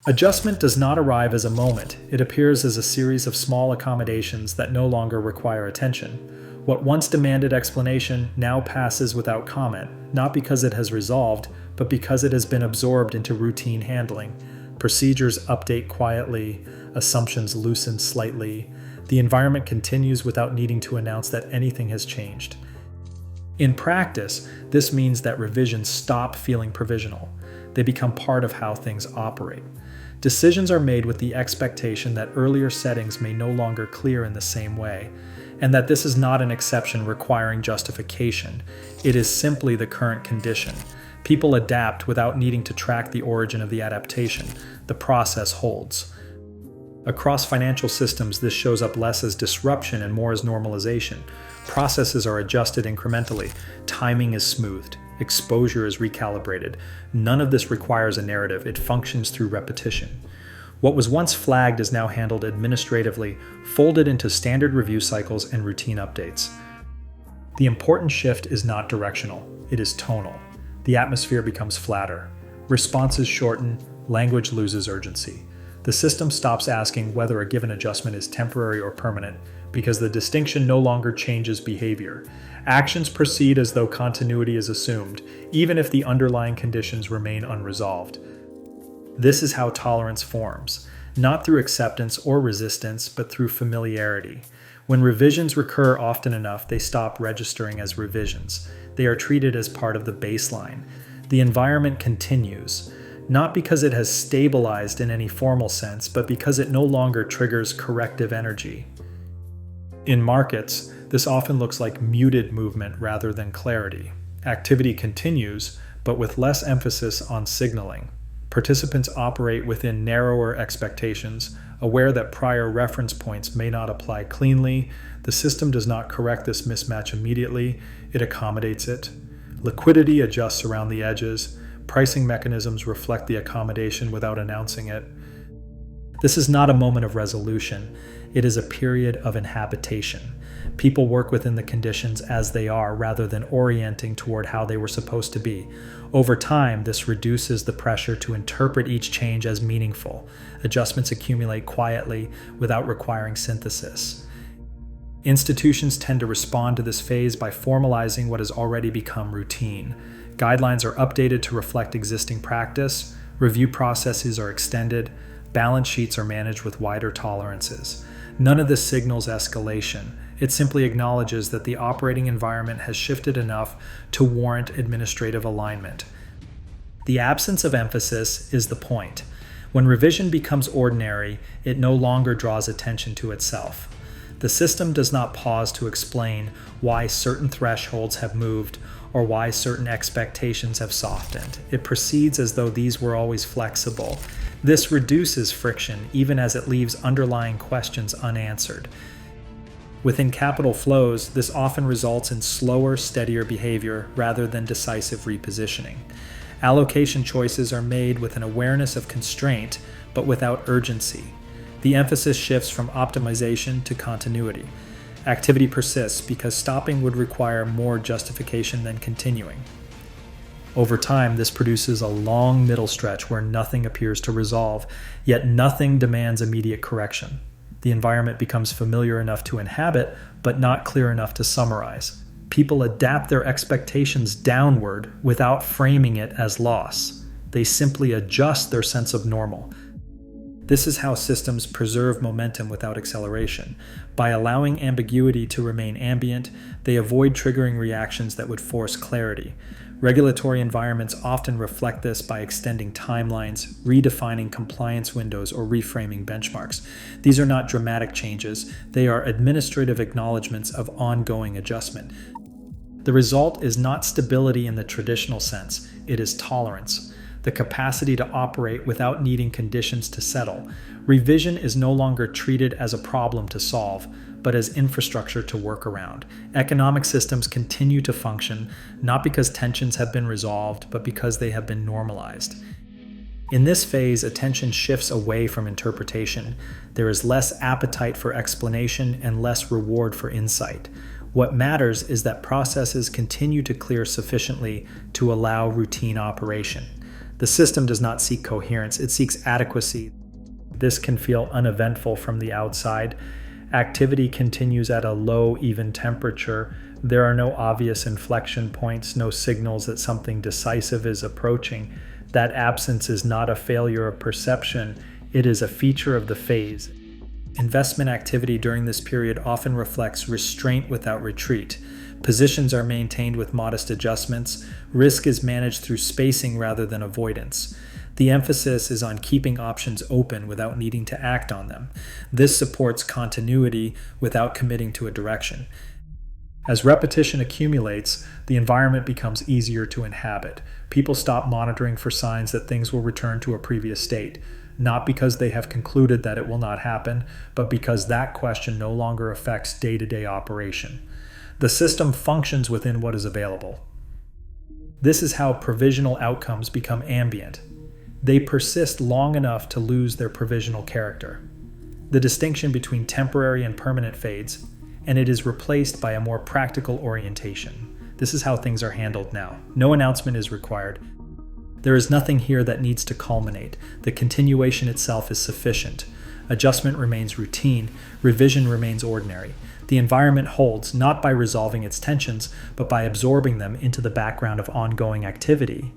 Adjustment does not arrive as a moment, it appears as a series of small accommodations that no longer require attention. What once demanded explanation now passes without comment, not because it has resolved, but because it has been absorbed into routine handling. Procedures update quietly, assumptions loosen slightly. The environment continues without needing to announce that anything has changed. In practice, this means that revisions stop feeling provisional. They become part of how things operate. Decisions are made with the expectation that earlier settings may no longer clear in the same way, and that this is not an exception requiring justification. It is simply the current condition. People adapt without needing to track the origin of the adaptation. The process holds. Across financial systems, this shows up less as disruption and more as normalization. Processes are adjusted incrementally. Timing is smoothed. Exposure is recalibrated. None of this requires a narrative. It functions through repetition. What was once flagged is now handled administratively, folded into standard review cycles and routine updates. The important shift is not directional. It is tonal. The atmosphere becomes flatter. Responses shorten. Language loses urgency. The system stops asking whether a given adjustment is temporary or permanent, because the distinction no longer changes behavior. Actions proceed as though continuity is assumed, even if the underlying conditions remain unresolved. This is how tolerance forms, not through acceptance or resistance, but through familiarity. When revisions recur often enough, they stop registering as revisions. They are treated as part of the baseline. The environment continues, not because it has stabilized in any formal sense, but because it no longer triggers corrective energy. In markets, this often looks like muted movement rather than clarity. Activity continues, but with less emphasis on signaling. Participants operate within narrower expectations, aware that prior reference points may not apply cleanly. The system does not correct this mismatch immediately, it accommodates it. Liquidity adjusts around the edges. Pricing mechanisms reflect the accommodation without announcing it. This is not a moment of resolution. It is a period of inhabitation. People work within the conditions as they are rather than orienting toward how they were supposed to be. Over time, this reduces the pressure to interpret each change as meaningful. Adjustments accumulate quietly without requiring synthesis. Institutions tend to respond to this phase by formalizing what has already become routine. Guidelines are updated to reflect existing practice, review processes are extended, balance sheets are managed with wider tolerances. None of this signals escalation. It simply acknowledges that the operating environment has shifted enough to warrant administrative alignment. The absence of emphasis is the point. When revision becomes ordinary, it no longer draws attention to itself. The system does not pause to explain why certain thresholds have moved or why certain expectations have softened. It proceeds as though these were always flexible. This reduces friction even as it leaves underlying questions unanswered. Within capital flows, this often results in slower, steadier behavior rather than decisive repositioning. Allocation choices are made with an awareness of constraint, but without urgency. The emphasis shifts from optimization to continuity. Activity persists because stopping would require more justification than continuing. Over time, this produces a long middle stretch where nothing appears to resolve, yet nothing demands immediate correction. The environment becomes familiar enough to inhabit, but not clear enough to summarize. People adapt their expectations downward without framing it as loss. They simply adjust their sense of normal. This is how systems preserve momentum without acceleration. By allowing ambiguity to remain ambient, they avoid triggering reactions that would force clarity. Regulatory environments often reflect this by extending timelines, redefining compliance windows, or reframing benchmarks. These are not dramatic changes, they are administrative acknowledgments of ongoing adjustment. The result is not stability in the traditional sense, it is tolerance. The capacity to operate without needing conditions to settle. Revision is no longer treated as a problem to solve, but as infrastructure to work around. Economic systems continue to function, not because tensions have been resolved, but because they have been normalized. In this phase, attention shifts away from interpretation. There is less appetite for explanation and less reward for insight. What matters is that processes continue to clear sufficiently to allow routine operation. The system does not seek coherence, it seeks adequacy. This can feel uneventful from the outside. Activity continues at a low, even temperature. There are no obvious inflection points, no signals that something decisive is approaching. That absence is not a failure of perception, it is a feature of the phase. Investment activity during this period often reflects restraint without retreat. Positions are maintained with modest adjustments. Risk is managed through spacing rather than avoidance. The emphasis is on keeping options open without needing to act on them. This supports continuity without committing to a direction. As repetition accumulates, the environment becomes easier to inhabit. People stop monitoring for signs that things will return to a previous state, not because they have concluded that it will not happen, but because that question no longer affects day-to-day operation. The system functions within what is available. This is how provisional outcomes become ambient. They persist long enough to lose their provisional character. The distinction between temporary and permanent fades, and it is replaced by a more practical orientation. This is how things are handled now. No announcement is required. There is nothing here that needs to culminate. The continuation itself is sufficient. Adjustment remains routine. Revision remains ordinary. The environment holds not by resolving its tensions, but by absorbing them into the background of ongoing activity.